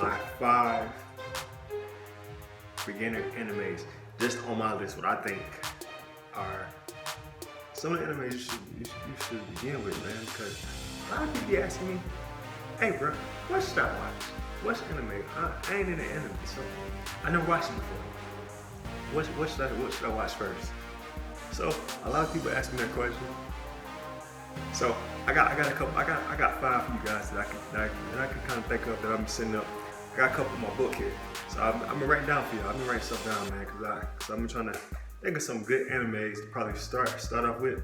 my 5 beginner animes just on my list. What I think are some of the animes you should begin with, man. Because a lot of people be asking me, "Hey, bro, what should I watch? What's anime? I ain't into anime, so I never watched it before. What should I watch first?" So a lot of people ask me that question. So I got 5 for you guys that I can kind of think of that I'm setting up. I got a couple in my book here, so I'm gonna write down for you. I'm gonna write stuff down, man, because I'm trying to think of some good animes to probably start off with,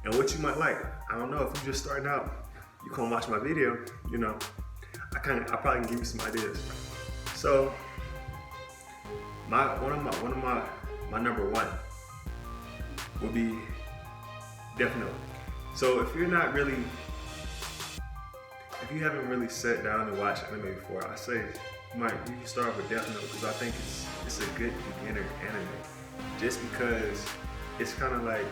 and what you might like. I don't know if you're just starting out, you come watch my video. You know, I probably can give you some ideas. So one of my number one would be Death Note. So if you haven't really sat down and watched anime before, I say you can start with Death Note, because I think it's a good beginner anime. Just because it's kind of like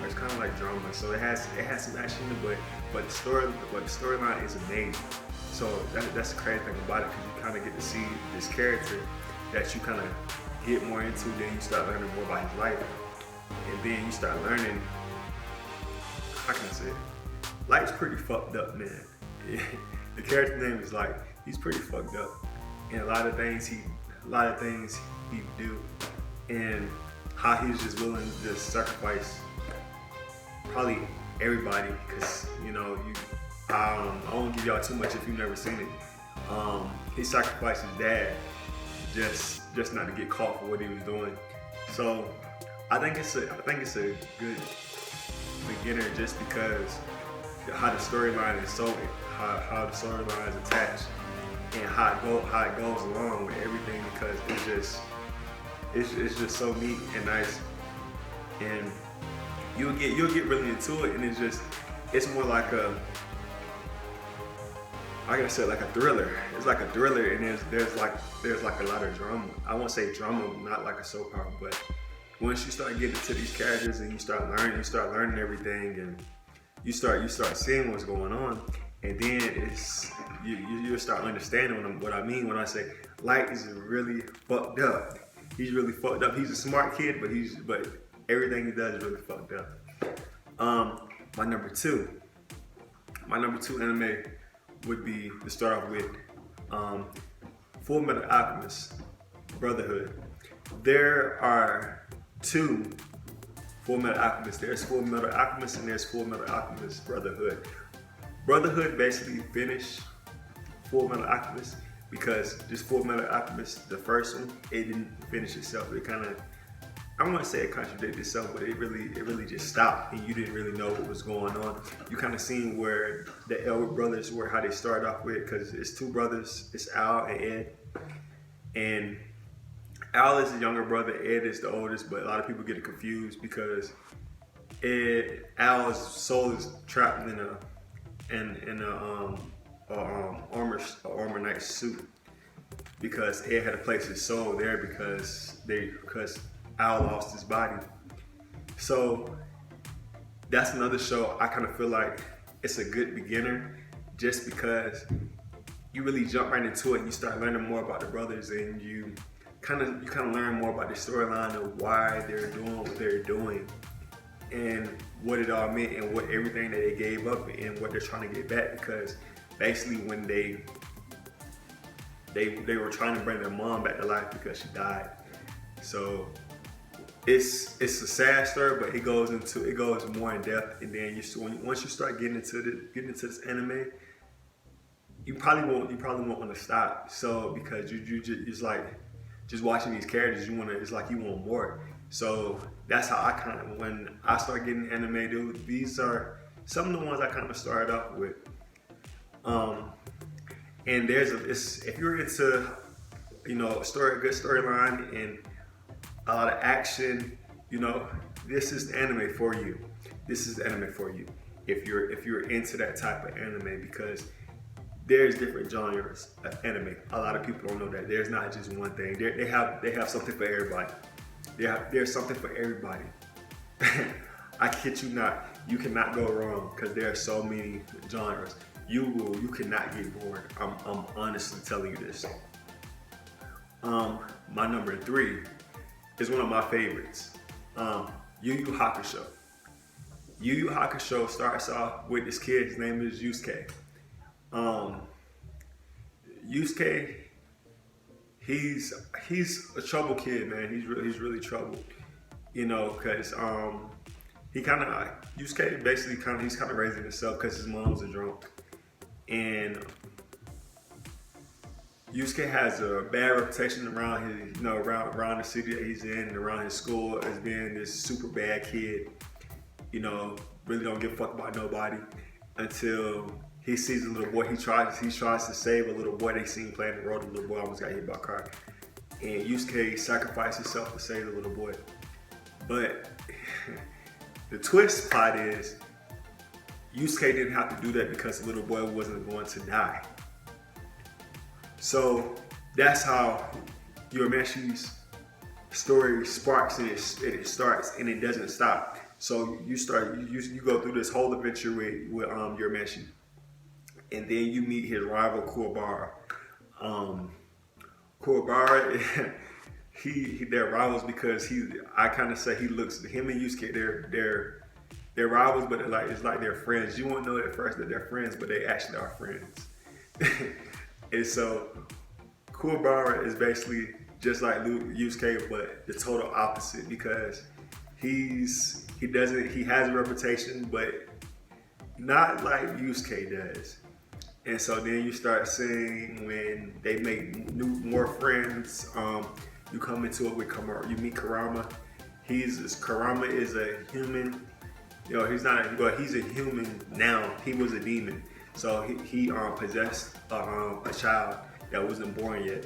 it's kind of like drama, so it has some action in it, but the storyline is amazing. So that's the crazy thing about it, because you kind of get to see this character that you kind of get more into. Then you start learning more about his life, and then you start learning. How can I say it? Light's pretty fucked up, man. The character name is Light. He's pretty fucked up, and a lot of things he do, and how he's just willing to just sacrifice probably everybody, because I won't give y'all too much if you've never seen it. He sacrificed his dad just not to get caught for what he was doing. So I think it's a good beginner, just because how the storyline is how the storyline is attached, and how it goes along with everything, because it's just so neat and nice, and you'll get really into it, and it's more like like I said, like a thriller. It's like a thriller, and there's like a lot of drama. I won't say drama, not like a soap opera, but once you start getting to these characters and you start learning everything, and you start seeing what's going on, and then you start understanding what I mean when I say Light is really fucked up. He's really fucked up. He's a smart kid, but everything he does is really fucked up. My number two anime would be, to start off with, Full Metal Alchemist Brotherhood. There are 2 Full Metal Alchemist. There's Full Metal Alchemist and there's Full Metal Alchemist Brotherhood. Brotherhood basically finished Full Metal Alchemist, because just Full Metal Alchemist, the first one, it didn't finish itself. It kind of, I don't want to say it contradicted itself, but it really just stopped, and you didn't really know what was going on. You kind of seen where the elder brothers were, how they started off with, because it's 2 brothers, it's Al and Ed, and Al is the younger brother, Ed is the oldest, but a lot of people get it confused because Al's soul is trapped in a armor knight suit, because Ed had to place his soul there because Al lost his body. So that's another show I kind of feel like it's a good beginner, just because you really jump right into it and you start learning more about the brothers, and you kind of learn more about the storyline of why they're doing what they're doing, and what it all meant, and what everything that they gave up, and what they're trying to get back. Because basically when they were trying to bring their mom back to life because she died. So it's a sad story, but it goes more in depth, and then once you start getting into this anime, you probably won't want to stop. So because you it's like just watching these characters, it's like you want more. So that's how I when I start getting anime, dude, these are some of the ones I kind of started off with. And if you're into, good storyline and a lot of action, this is the anime for you. This is the anime for you. If you're into that type of anime, because there's different genres of anime. A lot of people don't know that there's not just one thing. They have something for everybody. There's something for everybody. I kid you not. You cannot go wrong, because there are so many genres. you cannot get bored. I'm honestly telling you this. My number 3 is one of my favorites. Yu Yu Hakusho. Yu Yu Hakusho starts off with this kid. His name is Yusuke. Yusuke, he's a trouble kid, man. He's really troubled, you know, cause Yusuke basically he's kind of raising himself because his mom's a drunk, and Yusuke has a bad reputation around his, you know, around the city that he's in and around his school as being this super bad kid. You know, really don't give a fuck about nobody until he sees a little boy. He tries to save a little boy they seen playing the road. The little boy almost got hit by a car, and Yusuke sacrificed himself to save the little boy. But the twist part is Yusuke didn't have to do that because the little boy wasn't going to die. So that's how Urameshi's story sparks, and it starts and it doesn't stop. So you go through this whole adventure with Urameshi, and then you meet his rival Kuwabara. Kuwabara, they're rivals because I kind of say him and Yusuke, they're rivals, but it's like they're friends. You won't know at first that they're friends, but they actually are friends. And so Kuwabara is basically just like Yusuke, but the total opposite, because he has a reputation, but not like Yusuke does. And so then you start seeing when they make more friends. You come into it with Karama. You meet Karama. Karama is a human. You know, he's a human now. He was a demon. So he possessed a child that wasn't born yet.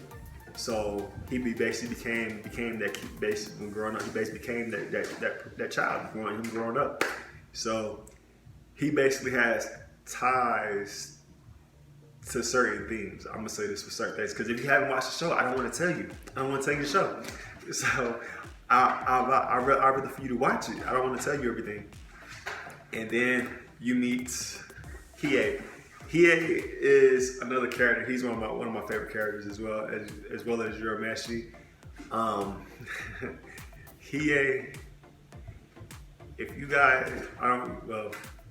So he basically became that kid. Basically, when growing up, he basically became that child growing up. So he basically has ties to certain things. I'm gonna say this for certain things, because if you haven't watched the show, I don't want to tell you. I don't want to tell you the show. So I'd rather for you to watch it. I don't want to tell you everything. And then you meet Hiei. Hiei is another character. He's one of my favorite characters as well as Urameshi. Hiei, if you guys,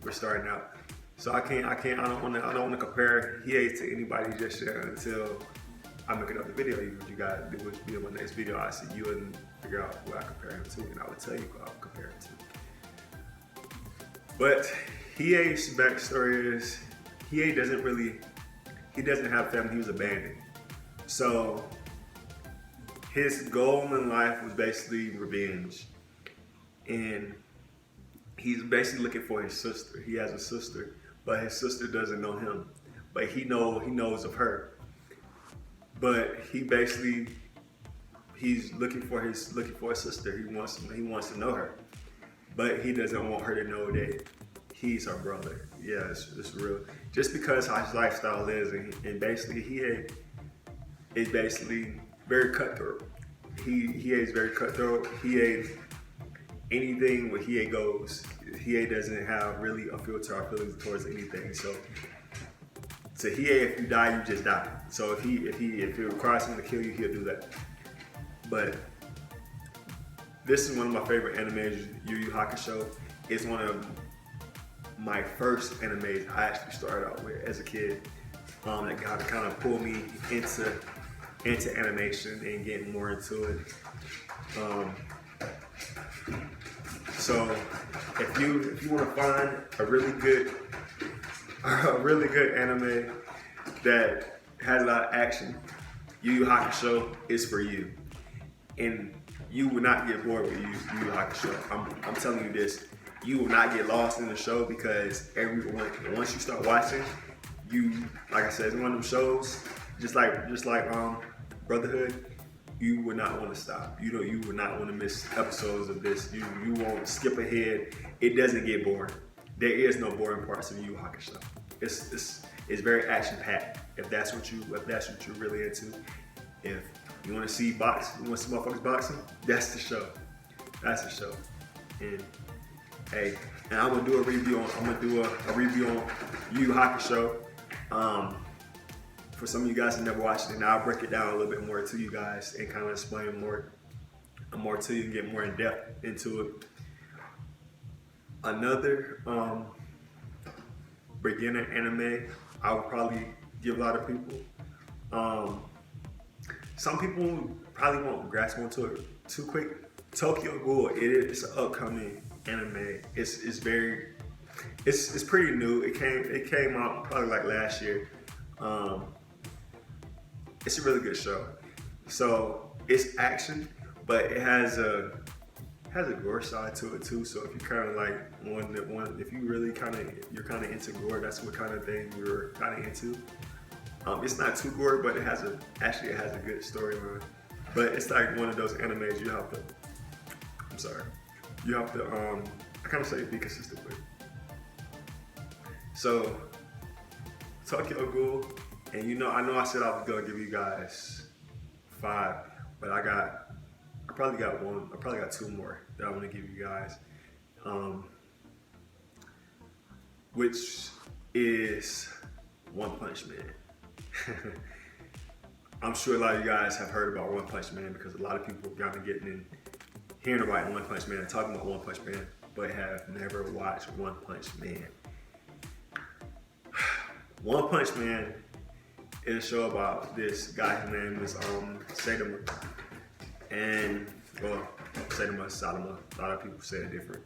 we're starting out, so I don't want to compare Hiei to anybody just yet until I make another video. You guys, which will be in my next video. I see you and figure out what I compare him to, and I will tell you what I'll compare him to. But Hiei's backstory is, Hiei doesn't have family. He was abandoned. So his goal in life was basically revenge. And he's basically looking for his sister. He has a sister, but his sister doesn't know him. But he knows of her. But he's looking for his sister. He wants to know her. But he doesn't want her to know that he's her brother. Yeah, it's real. Just because how his lifestyle is, and basically he is basically very cutthroat. He is very cutthroat. Anything where Hiei goes, Hiei doesn't have really a filter or feelings towards anything. So to Hiei, if you die, you just die. So if it requires him to kill you, he'll do that. But this is one of my favorite animes, Yu Yu Hakusho. It's one of my first animes I actually started out with as a kid. That kind of pulled me into animation and getting more into it. So if you want to find a really good anime that has a lot of action, Yu Yu Hakusho is for you. And you will not get bored with Yu Yu Hakusho. I'm telling you this. You will not get lost in the show, because once you start watching, like I said, it's one of them shows, just like Brotherhood, you would not want to stop. You would not want to miss episodes of this. You won't skip ahead. It doesn't get boring. There is no boring parts of Yu Yu Hakusho. It's very action packed. If that's what you're really into, if you want to see boxing, you want to see motherfuckers boxing, that's the show. That's the show. And hey, and I'm gonna do a review on Yu Yu Hakusho For some of you guys who never watched it, now I'll break it down a little bit more to you guys and kind of explain more to you and get more in depth into it. Another beginner anime I would probably give a lot of people. Some people probably won't grasp onto it too quick. Tokyo Ghoul, it's an upcoming anime. It's pretty new. It came out probably like last year. It's a really good show. So it's action, but it has a gore side to it too. So if you kind of like if you really you're kind of into gore, that's what kind of thing you're kind of into. It's not too gory, but it has a good storyline. But it's like one of those animes you have to I kind of say be consistent with. So Tokyo Ghoul, and I know I said I was gonna give you guys 5, but I probably got two more that I want to give you guys, which is One Punch Man. I'm sure a lot of you guys have heard about One Punch Man because a lot of people have gotten hearing about One Punch Man and talking about One Punch Man, but have never watched One Punch Man. One Punch Man is a show about this guy. His name is Saitama, and Sadama. A lot of people say it different.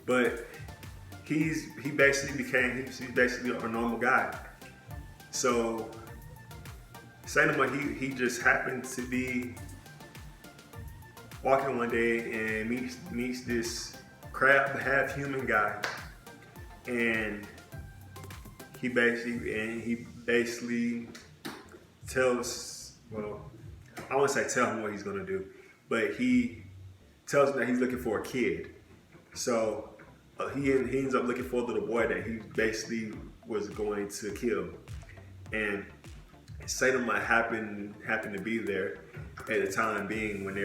But he's basically a normal guy. So Saitama, he just happened to be walking one day and meets this crab half human guy, and he basically tells, well, I won't say tell him what he's gonna do, but he tells him that he's looking for a kid. So he ends up looking for a little boy that he basically was going to kill, and Saitama happened to be there at the time being when the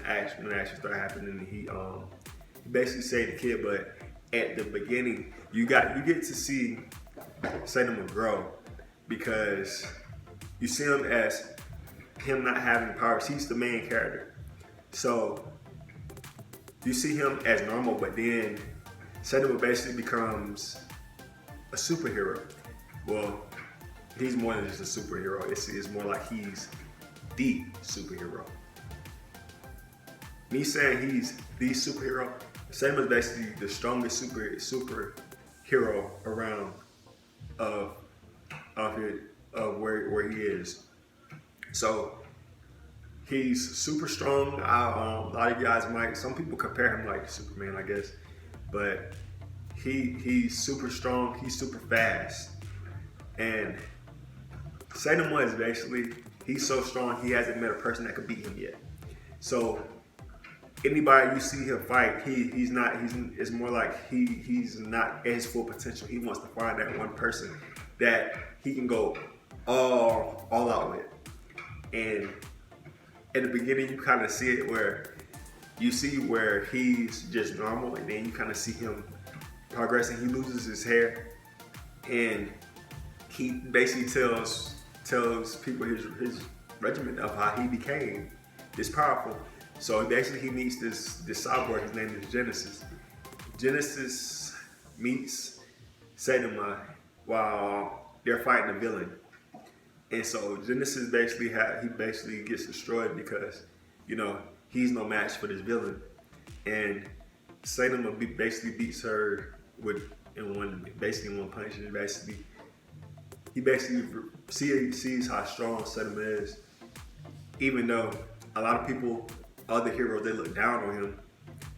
action started happening. He basically saved the kid, but at the beginning you get to see Saitama grow, because you see him as him not having powers. He's the main character, so you see him as normal, but then Saitama basically becomes a superhero. Well, he's more than just a superhero. It's more like he's the superhero. Me saying he's the superhero, Saitama is basically the strongest superhero around where he is. So he's super strong. A lot of you guys some people compare him like Superman, I guess, but he's super strong. He's super fast, and Saitama is basically, he's so strong he hasn't met a person that could beat him yet. So anybody you see him fight, it's more like he's not at his full potential. He wants to find that one person that he can go all out with. And at the beginning, you kind of see it where he's just normal, and then you kind of see him progressing. He loses his hair, and he basically tells people his regimen of how he became this powerful. So basically, he meets this cyborg. His name is Genesis. Genesis meets Saitama while they're fighting a villain. And so Genesis basically gets destroyed because, he's no match for this villain. And Saitama basically beats her in one punch. And he basically sees how strong Saitama is, even though a lot of people, other heroes, they look down on him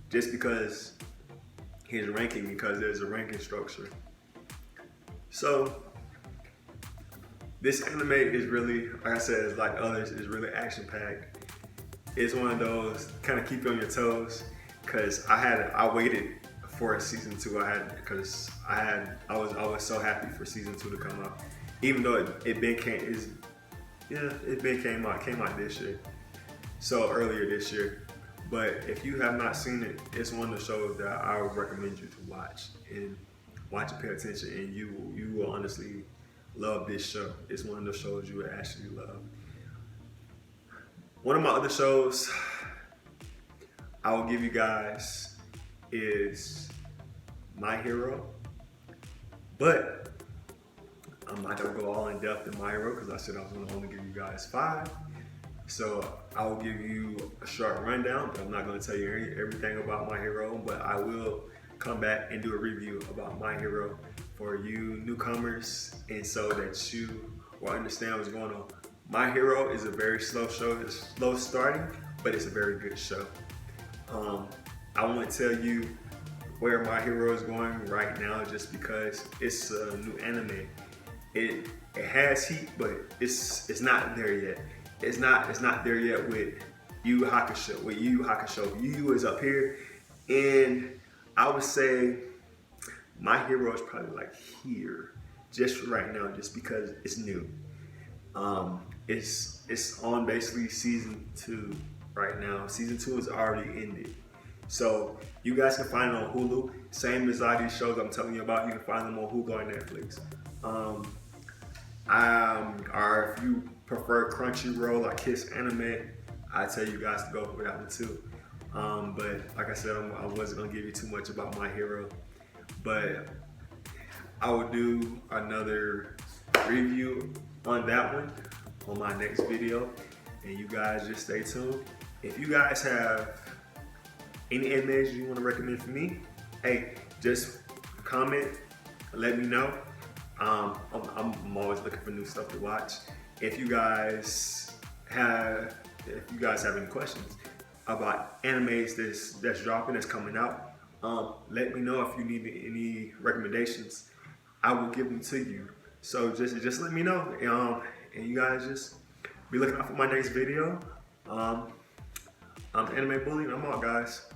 just because his ranking, because there's a ranking structure. So this anime is really, like I said, it's like others, it's really action-packed. It's one of those kind of keep you on your toes, because I waited for season 2. I was so happy for season 2 to come out, even though it came out this year, so earlier this year. But if you have not seen it, it's one of the shows that I would recommend you to watch. And watch it, pay attention, and you will honestly love this show. It's one of the shows you would actually love. One of my other shows I will give you guys is My Hero, but I'm not gonna go all in depth in My Hero because I said I was gonna only give you guys 5. So I will give you a short rundown, but I'm not gonna tell you everything about My Hero, but I will come back and do a review about My Hero for you newcomers, and so that you will understand what's going on. My Hero is a very slow show. It's slow starting, but it's a very good show. I won't tell you where My Hero is going right now just because it's a new anime. It has heat, but it's not there yet. It's not there yet with Yu Yu Hakusho. With Yu Yu Hakusho, Yu Yu is up here, and I would say My Hero is probably like here, just right now, just because it's new. It's on basically season 2 right now. Season 2 is already ended. So you guys can find it on Hulu. Same as all these shows I'm telling you about, you can find them on Hulu or Netflix. Or if you prefer Crunchyroll or Kiss Anime, I tell you guys to go for that one too. But like I said, I wasn't gonna give you too much about My Hero, but I will do another review on that one on my next video, and you guys just stay tuned. If you guys have any animes you want to recommend for me, hey, just comment, let me know. I'm always looking for new stuff to watch. If you guys have any questions about animes that's dropping, that's coming out, let me know. If you need any recommendations, I will give them to you. So just let me know, and you guys just be looking out for my next video. I'm Anime Bully, and I'm out, guys.